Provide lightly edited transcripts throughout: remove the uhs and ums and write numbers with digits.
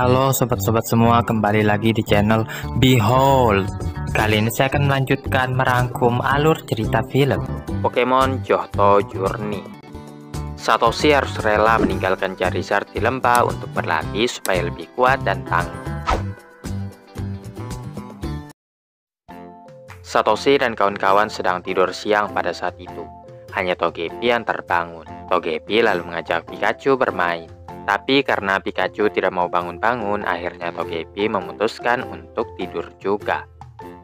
Halo sobat-sobat semua, kembali lagi di channel Behold. Kali ini saya akan melanjutkan merangkum alur cerita film Pokemon Johto Journey. Satoshi harus rela meninggalkan Charizard di lembah untuk berlatih supaya lebih kuat dan tangguh. Satoshi dan kawan-kawan sedang tidur siang pada saat itu. Hanya Togepi yang terbangun. Togepi lalu mengajak Pikachu bermain. Tapi karena Pikachu tidak mau bangun-bangun, akhirnya Togepi memutuskan untuk tidur juga.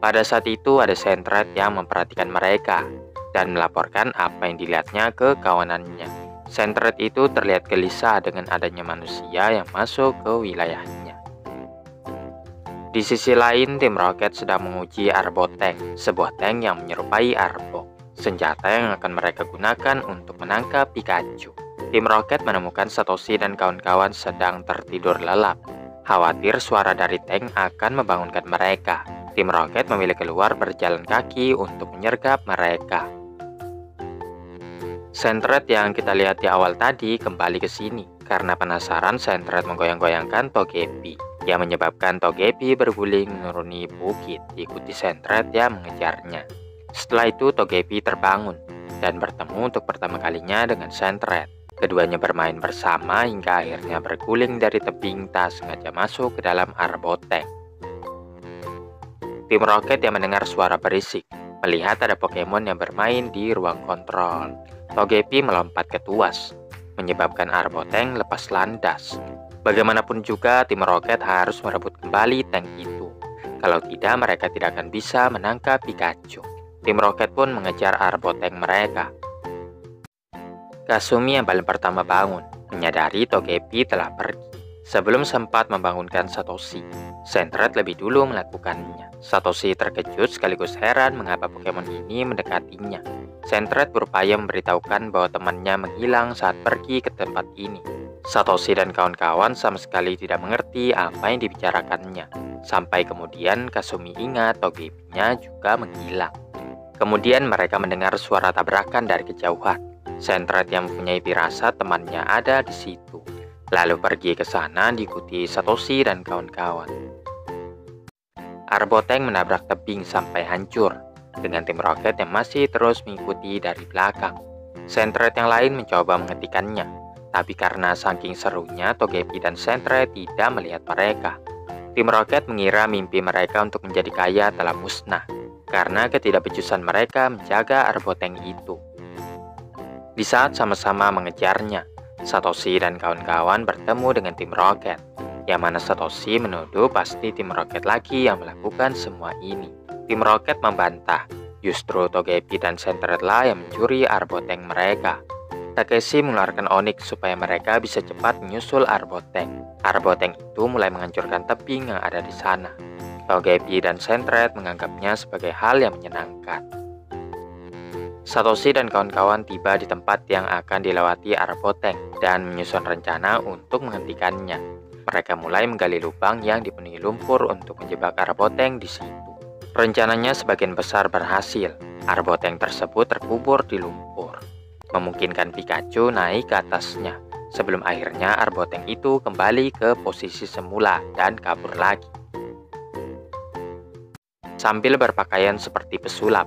Pada saat itu ada Sentret yang memperhatikan mereka dan melaporkan apa yang dilihatnya ke kawanannya. Sentret itu terlihat gelisah dengan adanya manusia yang masuk ke wilayahnya. Di sisi lain, tim Rocket sedang menguji Arbo Tank, sebuah tank yang menyerupai Arbo, senjata yang akan mereka gunakan untuk menangkap Pikachu. Tim Rocket menemukan Satoshi dan kawan-kawan sedang tertidur lelap. Khawatir suara dari tank akan membangunkan mereka. Tim Rocket memilih keluar berjalan kaki untuk menyergap mereka. Sentret yang kita lihat di awal tadi kembali ke sini. Karena penasaran, Sentret menggoyang-goyangkan Togepi, yang menyebabkan Togepi berguling menuruni bukit, diikuti Sentret yang mengejarnya. Setelah itu Togepi terbangun dan bertemu untuk pertama kalinya dengan Sentret. Keduanya bermain bersama hingga akhirnya berguling dari tebing tak sengaja masuk ke dalam Arbo Tank. Tim Rocket yang mendengar suara berisik melihat ada Pokemon yang bermain di ruang kontrol. Togepi melompat ke tuas, menyebabkan Arbo Tank lepas landas. Bagaimanapun juga tim Rocket harus merebut kembali tank itu. Kalau tidak, mereka tidak akan bisa menangkap Pikachu. Tim Rocket pun mengejar Arbo Tank mereka. Kasumi yang paling pertama bangun, menyadari Togepi telah pergi. Sebelum sempat membangunkan Satoshi, Sentret lebih dulu melakukannya. Satoshi terkejut sekaligus heran mengapa Pokemon ini mendekatinya. Sentret berupaya memberitahukan bahwa temannya menghilang saat pergi ke tempat ini. Satoshi dan kawan-kawan sama sekali tidak mengerti apa yang dibicarakannya. Sampai kemudian Kasumi ingat Togepi-nya juga menghilang. Kemudian mereka mendengar suara tabrakan dari kejauhan. Sentret yang mempunyai firasat temannya ada di situ, lalu pergi ke sana diikuti Satoshi dan kawan-kawan. Arbo Tank menabrak tebing sampai hancur, dengan tim Rocket yang masih terus mengikuti dari belakang. Sentret yang lain mencoba menghentikannya, tapi karena saking serunya Togepi dan Sentret tidak melihat mereka. Tim Rocket mengira mimpi mereka untuk menjadi kaya telah musnah, karena ketidakbecusan mereka menjaga Arbo Tank itu. Di saat sama-sama mengejarnya, Satoshi dan kawan-kawan bertemu dengan tim Rocket, yang mana Satoshi menuduh pasti tim Rocket lagi yang melakukan semua ini. Tim Rocket membantah, justru Togepi dan Sentret lah yang mencuri Arbo Tank mereka. Takeshi mengeluarkan Onix supaya mereka bisa cepat menyusul Arbo Tank. Arbo Tank itu mulai menghancurkan tebing yang ada di sana. Togepi dan Sentret menganggapnya sebagai hal yang menyenangkan. Satoshi dan kawan-kawan tiba di tempat yang akan dilewati Arbo Tank dan menyusun rencana untuk menghentikannya. Mereka mulai menggali lubang yang dipenuhi lumpur untuk menjebak Arbo Tank di situ. Rencananya sebagian besar berhasil. Arbo Tank tersebut terkubur di lumpur, memungkinkan Pikachu naik ke atasnya. Sebelum akhirnya Arbo Tank itu kembali ke posisi semula dan kabur lagi. Sambil berpakaian seperti pesulap,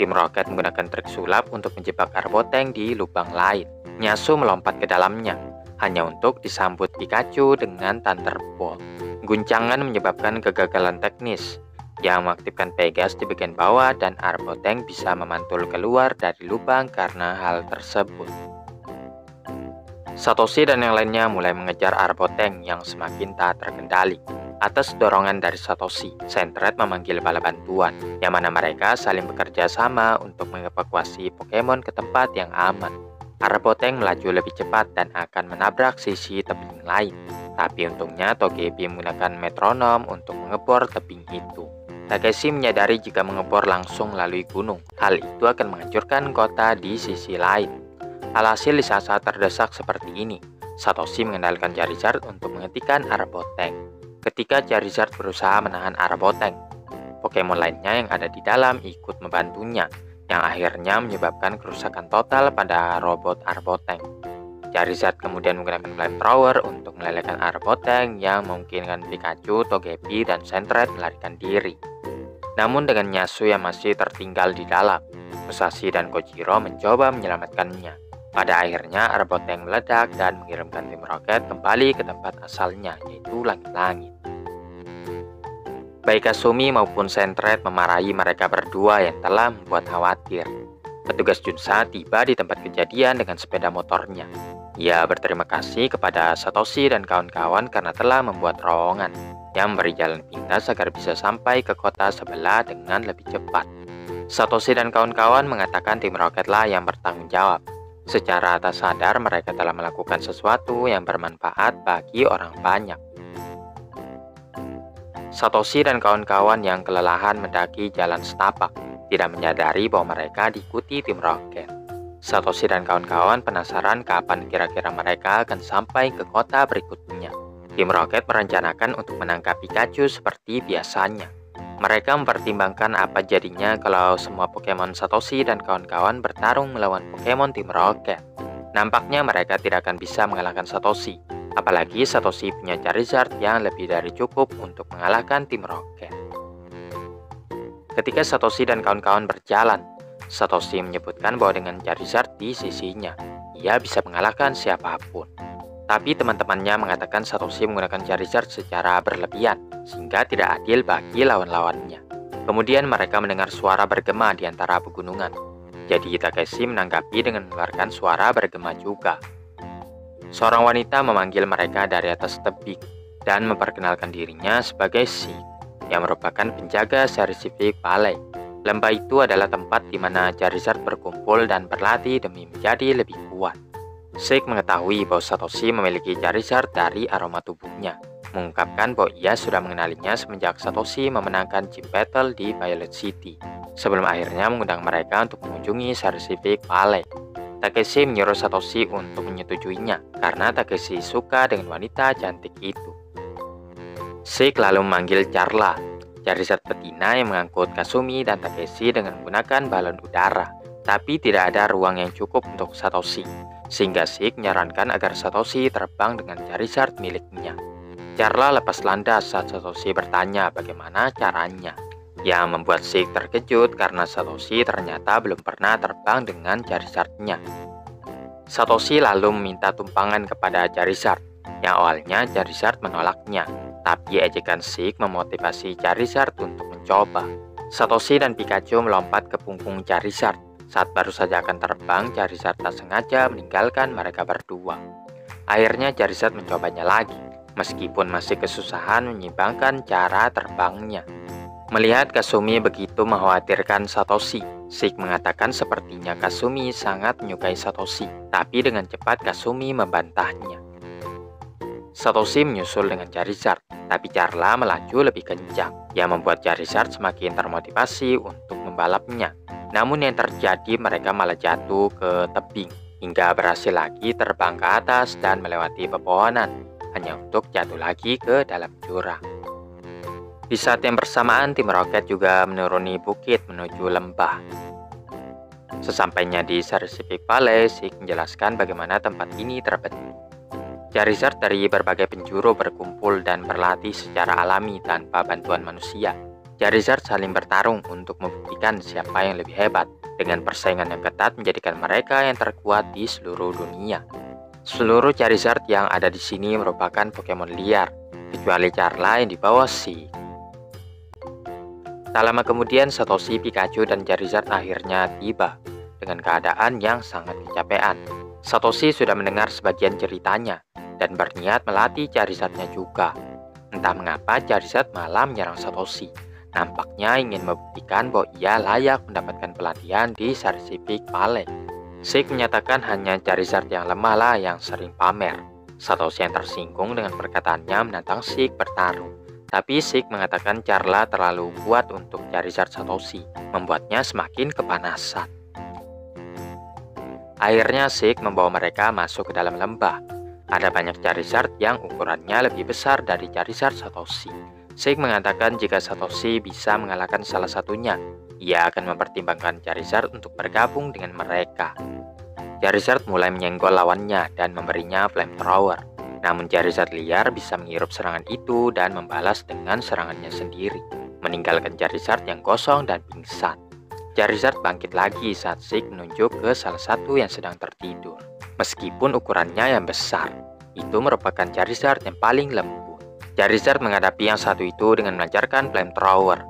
tim Rocket menggunakan trik sulap untuk menjebak Arbo Tank di lubang lain. Nyasu melompat ke dalamnya, hanya untuk disambut Pikachu dengan Thunderbolt. Guncangan menyebabkan kegagalan teknis, yang mengaktifkan Pegas di bagian bawah dan Arbo Tank bisa memantul keluar dari lubang karena hal tersebut. Satoshi dan yang lainnya mulai mengejar Arbo Tank yang semakin tak terkendali. Atas dorongan dari Satoshi, Sentret memanggil bala bantuan, yang mana mereka saling bekerja sama untuk mengevakuasi Pokemon ke tempat yang aman. Arbo Tank melaju lebih cepat dan akan menabrak sisi tebing lain. Tapi untungnya Togepi menggunakan metronom untuk mengebor tebing itu. Takeshi menyadari jika mengebor langsung melalui gunung, hal itu akan menghancurkan kota di sisi lain. Alhasil di saat-saat terdesak seperti ini, Satoshi mengendalikan Charizard untuk menghentikan Arbo Tank. Ketika Charizard berusaha menahan Arbo Tank, Pokemon lainnya yang ada di dalam ikut membantunya, yang akhirnya menyebabkan kerusakan total pada robot Arbo Tank. Charizard kemudian menggunakan flamethrower untuk melelehkan Arboteng yang memungkinkan Pikachu, Togepi, dan Sentret melarikan diri. Namun dengan Yasuo yang masih tertinggal di dalam, Musashi dan Kojiro mencoba menyelamatkannya. Pada akhirnya Arboteng meledak dan mengirimkan tim Rocket kembali ke tempat asalnya, yaitu langit-langit. Baik Kasumi maupun Sentret memarahi mereka berdua yang telah membuat khawatir. Petugas Junsa tiba di tempat kejadian dengan sepeda motornya. Ia berterima kasih kepada Satoshi dan kawan-kawan karena telah membuat terowongan yang memberi jalan pintas agar bisa sampai ke kota sebelah dengan lebih cepat. Satoshi dan kawan-kawan mengatakan tim Rocketlah yang bertanggung jawab. Secara tak sadar mereka telah melakukan sesuatu yang bermanfaat bagi orang banyak. Satoshi dan kawan-kawan yang kelelahan mendaki jalan setapak tidak menyadari bahwa mereka diikuti tim Rocket. Satoshi dan kawan-kawan penasaran kapan kira-kira mereka akan sampai ke kota berikutnya. Tim Rocket merencanakan untuk menangkap Pikachu seperti biasanya. Mereka mempertimbangkan apa jadinya kalau semua Pokemon Satoshi dan kawan-kawan bertarung melawan Pokemon tim Rocket. Nampaknya mereka tidak akan bisa mengalahkan Satoshi. Apalagi Satoshi punya Charizard yang lebih dari cukup untuk mengalahkan tim Rocket. Ketika Satoshi dan kawan-kawan berjalan, Satoshi menyebutkan bahwa dengan Charizard di sisinya, ia bisa mengalahkan siapapun. Tapi teman-temannya mengatakan Satoshi menggunakan Charizard secara berlebihan, sehingga tidak adil bagi lawan-lawannya. Kemudian mereka mendengar suara bergema di antara pegunungan. Jadi Takeshi menanggapi dengan mengeluarkan suara bergema juga. Seorang wanita memanggil mereka dari atas tebing dan memperkenalkan dirinya sebagai Sheik, yang merupakan penjaga Scientific Valley. Lembah itu adalah tempat di mana Charizard berkumpul dan berlatih demi menjadi lebih kuat. Sheik mengetahui bahwa Satoshi memiliki Charizard dari aroma tubuhnya, mengungkapkan bahwa ia sudah mengenalinya semenjak Satoshi memenangkan gym battle di Violet City, sebelum akhirnya mengundang mereka untuk mengunjungi Scientific Valley. Takeshi menyuruh Satoshi untuk menyetujuinya, karena Takeshi suka dengan wanita cantik itu. Sheik lalu memanggil Charla, Charizard betina yang mengangkut Kasumi dan Takeshi dengan menggunakan balon udara. Tapi tidak ada ruang yang cukup untuk Satoshi, sehingga Sheik menyarankan agar Satoshi terbang dengan Charizard miliknya. Charla lepas landas saat Satoshi bertanya bagaimana caranya, yang membuat Sheik terkejut karena Satoshi ternyata belum pernah terbang dengan Charizard-nya. Satoshi lalu meminta tumpangan kepada Charizard, yang awalnya Charizard menolaknya. Tapi ejekan Sheik memotivasi Charizard untuk mencoba. Satoshi dan Pikachu melompat ke punggung Charizard. Saat baru saja akan terbang, Charizard tak sengaja meninggalkan mereka berdua. Akhirnya Charizard mencobanya lagi, meskipun masih kesusahan menyimbangkan cara terbangnya. Melihat Kasumi begitu mengkhawatirkan Satoshi, Sheik mengatakan sepertinya Kasumi sangat menyukai Satoshi, tapi dengan cepat Kasumi membantahnya. Satoshi menyusul dengan Charizard, tapi Charla melaju lebih kencang, yang membuat Charizard semakin termotivasi untuk membalapnya. Namun yang terjadi mereka malah jatuh ke tebing, hingga berhasil lagi terbang ke atas dan melewati pepohonan, hanya untuk jatuh lagi ke dalam jurang. Di saat yang bersamaan, tim Rocket juga menuruni bukit menuju lembah. Sesampainya di Scientific Valley, Sheik menjelaskan bagaimana tempat ini terbentuk. Charizard dari berbagai penjuru berkumpul dan berlatih secara alami tanpa bantuan manusia. Charizard saling bertarung untuk membuktikan siapa yang lebih hebat, dengan persaingan yang ketat menjadikan mereka yang terkuat di seluruh dunia. Seluruh Charizard yang ada di sini merupakan Pokemon liar, kecuali Charla yang dibawa Sheik. Tak lama kemudian Satoshi, Pikachu, dan Charizard akhirnya tiba dengan keadaan yang sangat kecapean. Satoshi sudah mendengar sebagian ceritanya dan berniat melatih Charizard-nya juga. Entah mengapa Charizard malah menyerang Satoshi. Nampaknya ingin membuktikan bahwa ia layak mendapatkan pelatihan di Scientific Valley. Sheik menyatakan hanya Charizard yang lemah lah yang sering pamer. Satoshi yang tersinggung dengan perkataannya menantang Sheik bertarung. Tapi Sheik mengatakan Charla terlalu kuat untuk Charizard Satoshi, membuatnya semakin kepanasan. Akhirnya Sheik membawa mereka masuk ke dalam lembah. Ada banyak Charizard yang ukurannya lebih besar dari Charizard Satoshi. Sheik mengatakan jika Satoshi bisa mengalahkan salah satunya, ia akan mempertimbangkan Charizard untuk bergabung dengan mereka. Charizard mulai menyenggol lawannya dan memberinya flamethrower. Namun Charizard liar bisa menghirup serangan itu dan membalas dengan serangannya sendiri, meninggalkan Charizard yang kosong dan pingsan. Charizard bangkit lagi saat Sheik menunjuk ke salah satu yang sedang tertidur. Meskipun ukurannya yang besar, itu merupakan Charizard yang paling lembut. Charizard menghadapi yang satu itu dengan melancarkan flamethrower.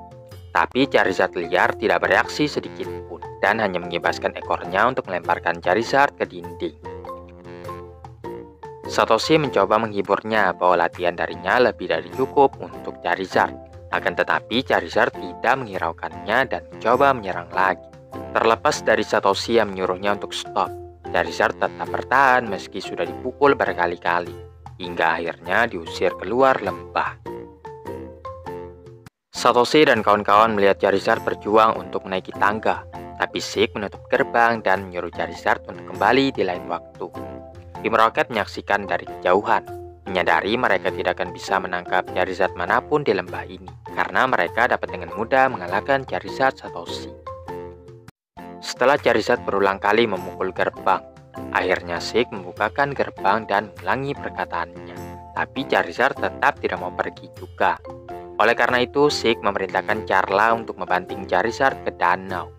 Tapi Charizard liar tidak bereaksi sedikit pun dan hanya mengibaskan ekornya untuk melemparkan Charizard ke dinding. Satoshi mencoba menghiburnya bahwa latihan darinya lebih dari cukup untuk Charizard. Akan tetapi Charizard tidak menghiraukannya dan mencoba menyerang lagi. Terlepas dari Satoshi yang menyuruhnya untuk stop, Charizard tetap bertahan meski sudah dipukul berkali-kali, hingga akhirnya diusir keluar lembah. Satoshi dan kawan-kawan melihat Charizard berjuang untuk menaiki tangga, tapi Sheik menutup gerbang dan menyuruh Charizard untuk kembali di lain waktu. Tim Rocket menyaksikan dari kejauhan, menyadari mereka tidak akan bisa menangkap Charizard manapun di lembah ini, karena mereka dapat dengan mudah mengalahkan Charizard Satoshi. Setelah Charizard berulang kali memukul gerbang, akhirnya Sheik membukakan gerbang dan mengulangi perkataannya, tapi Charizard tetap tidak mau pergi juga. Oleh karena itu, Sheik memerintahkan Charla untuk membanting Charizard ke danau.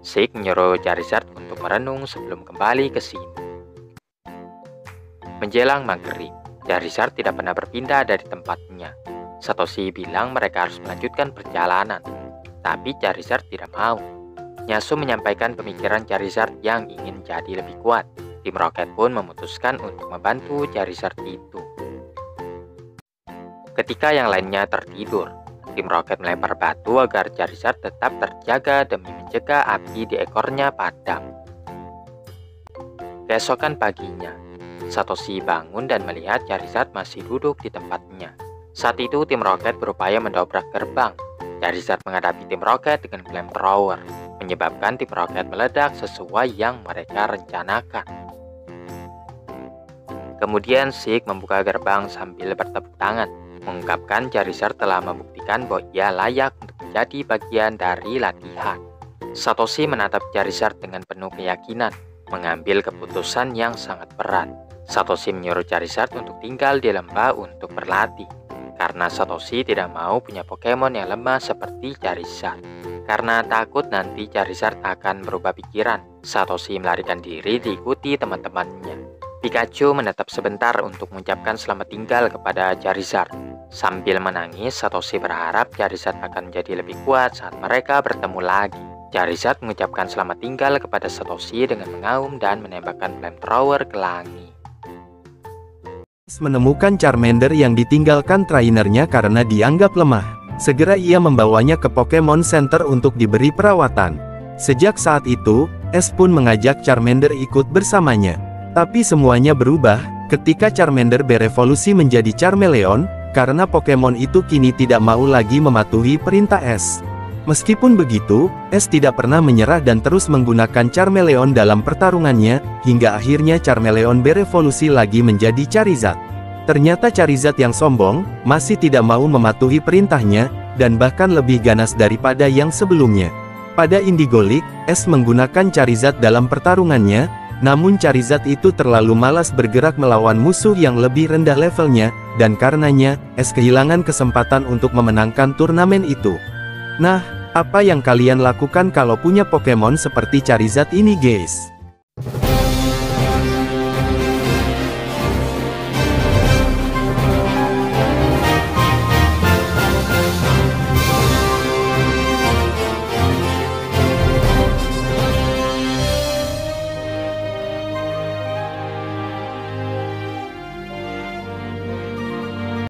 Sheik menyuruh Charizard untuk merenung sebelum kembali ke sini. Menjelang maghrib, Charizard tidak pernah berpindah dari tempatnya. Satoshi bilang mereka harus melanjutkan perjalanan, tapi Charizard tidak mau. Nyasu menyampaikan pemikiran Charizard yang ingin jadi lebih kuat. Tim Rocket pun memutuskan untuk membantu Charizard itu. Ketika yang lainnya tertidur, tim Rocket melempar batu agar Charizard tetap terjaga demi mencegah api di ekornya padam. Keesokan paginya, Satoshi bangun dan melihat Charizard masih duduk di tempatnya. Saat itu tim Rocket berupaya mendobrak gerbang. Charizard menghadapi tim Rocket dengan flamethrower, menyebabkan tim Rocket meledak sesuai yang mereka rencanakan. Kemudian Sheik membuka gerbang sambil bertepuk tangan, mengungkapkan Charizard telah membuktikan bahwa ia layak untuk menjadi bagian dari latihan. Satoshi menatap Charizard dengan penuh keyakinan, mengambil keputusan yang sangat berat. Satoshi menyuruh Charizard untuk tinggal di lembah untuk berlatih, karena Satoshi tidak mau punya Pokemon yang lemah seperti Charizard. Karena takut nanti Charizard akan berubah pikiran, Satoshi melarikan diri diikuti teman-temannya. Pikachu menetap sebentar untuk mengucapkan selamat tinggal kepada Charizard. Sambil menangis, Satoshi berharap Charizard akan menjadi lebih kuat saat mereka bertemu lagi. Charizard mengucapkan selamat tinggal kepada Satoshi dengan mengaum dan menembakkan flamethrower ke langit. Menemukan Charmander yang ditinggalkan trainernya karena dianggap lemah. Segera ia membawanya ke Pokemon Center untuk diberi perawatan. Sejak saat itu, Ash pun mengajak Charmander ikut bersamanya. Tapi semuanya berubah ketika Charmander berevolusi menjadi Charmeleon, karena Pokemon itu kini tidak mau lagi mematuhi perintah Ash. Meskipun begitu, Ash tidak pernah menyerah dan terus menggunakan Charmeleon dalam pertarungannya, hingga akhirnya Charmeleon berevolusi lagi menjadi Charizard. Ternyata Charizard yang sombong, masih tidak mau mematuhi perintahnya, dan bahkan lebih ganas daripada yang sebelumnya. Pada Indigo League, Ash menggunakan Charizard dalam pertarungannya, namun Charizard itu terlalu malas bergerak melawan musuh yang lebih rendah levelnya, dan karenanya, Ash kehilangan kesempatan untuk memenangkan turnamen itu. Nah, apa yang kalian lakukan kalau punya Pokemon seperti Charizard ini guys?